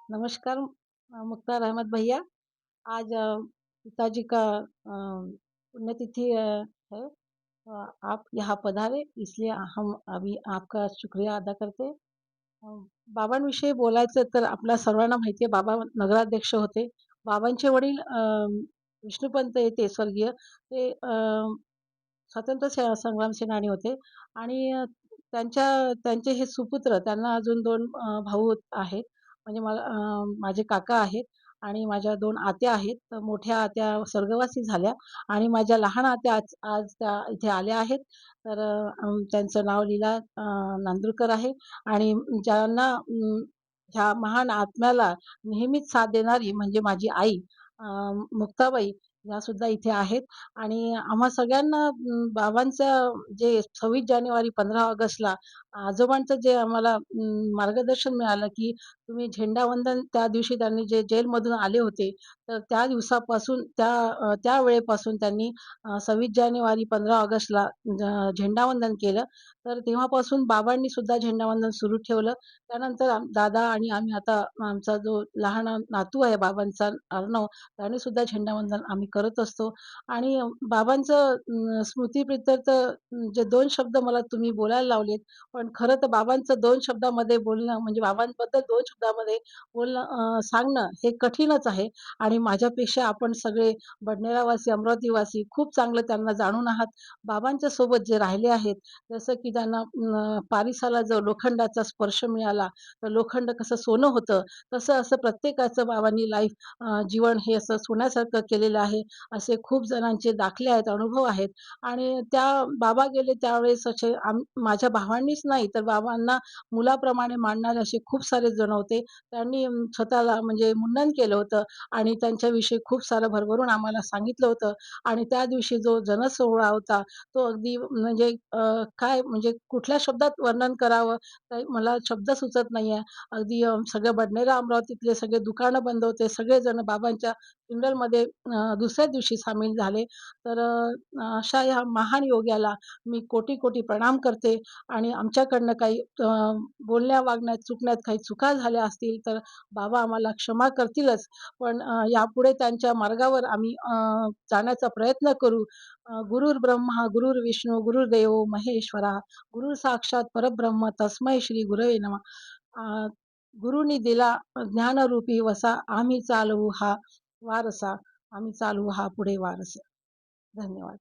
नमस्कार मुख्तार अहमद भैया। आज पिताजी का पुण्यतिथि है। आप यहाँ पधारे इसलिए हम अभी आपका शुक्रिया अदा करते हैं। अ, बाबांविषयी बोलायचं तर आपल्या सर्वांना माहिती आहे बाबा नगराध्यक्ष होते. बाबांचे वडील विष्णुपंत ते स्वर्गीय ते स्वातंत्र्य संग्राम सेनानी होते आणि त्यांचे हे सुपुत्र त्यांना अजून 2 भाऊ आहेत. म्हणजे माझे काका आहेत आणि माझ्या 2 आत्या आहेत. तर मोठ्या आत्या स्वर्गवासी झाल्या आणि माझ्या लहान आत्या आज आज त्या इथे आल्या आहेत. तर त्यांचं नाव लीला नांदुरकर आहे आणि ज्यांना ह्या महान आत्म्याला नेहमीच साथ देणारी म्हणजे माझी आई अ, मुक्ताबाई या सुद्धा इथे आहेत आणि आम्हा सगळ्यांना बाबांचं जे 26 जानेवारी 15 ऑगस्टला आजोबांचं जे आम्हाला मार्गदर्शन मिळालं, की तुम्ही झेंडावंदन त्या दिवशी त्यांनी जे जेलमधून आले होते, तर त्या दिवसापासून त्या वेळेपासून त्यांनी 26 जानेवारी 15 ऑगस्टला झेंडावंदन केलं. तर तेव्हापासून बाबांनी सुद्धा झेंडावंदन सुरू ठेवलं. त्यानंतर दादा आणि आम्ही आता आमचा जो लहान नातू आहे बाबांचा अर्णव, त्याने सुद्धा झेंडावंदन आम्ही करत असतो. आणि बाबांचं स्मृतिप्रित्यर्थ जे 2 शब्द मला तुम्ही बोलायला लावलेत, पण खरं तर बाबांचं 2 शब्दामध्ये बोलणं म्हणजे बाबांबद्दल 2 शब्दामध्ये बोलणं सांगणं हे कठीणच आहे आणि माझ्यापेक्षा आपण सगळे बडनेरावासी, अमरावतीवासी खूप चांगलं त्यांना जाणून आहात. बाबांच्या सोबत जे राहिले आहेत, जसं की त्यांना पारिसाला जो लोखंडाचा स्पर्श मिळाला, तर लोखंड कसं सोनं होतं, तसं असं प्रत्येकाचं बाबांनी जीवन हे असं सोन्यासारखं केलेलं आहे. असे खूप जणांचे दाखले आहेत, अनुभव आहेत आणि त्या बाबा गेले त्यावेळेस असे माझ्या भावांनीच नाही, तर बाबांना मुलाप्रमाणे मानणारे असे खूप सारे जण होते. त्यांनी स्वतःला म्हणजे मुंडन केलं होतं आणि त्यांच्याविषयी खूप सारं भरभरून आम्हाला सांगितलं होतं आणि त्या दिवशी जो जनसोहळा होता, तो अगदी म्हणजे काय म्हणजे कुठल्या शब्दात वर्णन करावं, काही मला शब्द सुचत नाहीये. अगदी सगळं बडनेरा, अमरावतीतले सगळे दुकानं बंद होते. सगळेजण बाबांच्या funeralमध्ये दुसऱ्या दिवशी सामील झाले. तर अशा ह्या महान योग्याला मी कोटी-कोटी प्रणाम करते आणि आमच्याकडनं काही बोलण्या वागण्यात, चुकण्यात काही चुका झाल्या असतील, तर बाबा आम्हाला क्षमा करतीलच. पण यापुढे त्यांच्या मार्गावर आम्ही जाण्याचा प्रयत्न करू. गुरुर् ब्रह्मा, गुरुर्विष्णू, गुरुर्देवो महेश्वरा, गुरु साक्षात परब्रह्म तस्मै श्री गुरवे नमः. अ, गुरुनी दिला ज्ञानरूपी वसा, आम्ही चालवू हा वारसा, आम्ही चालवू हा पुढे वारसा. धन्यवाद.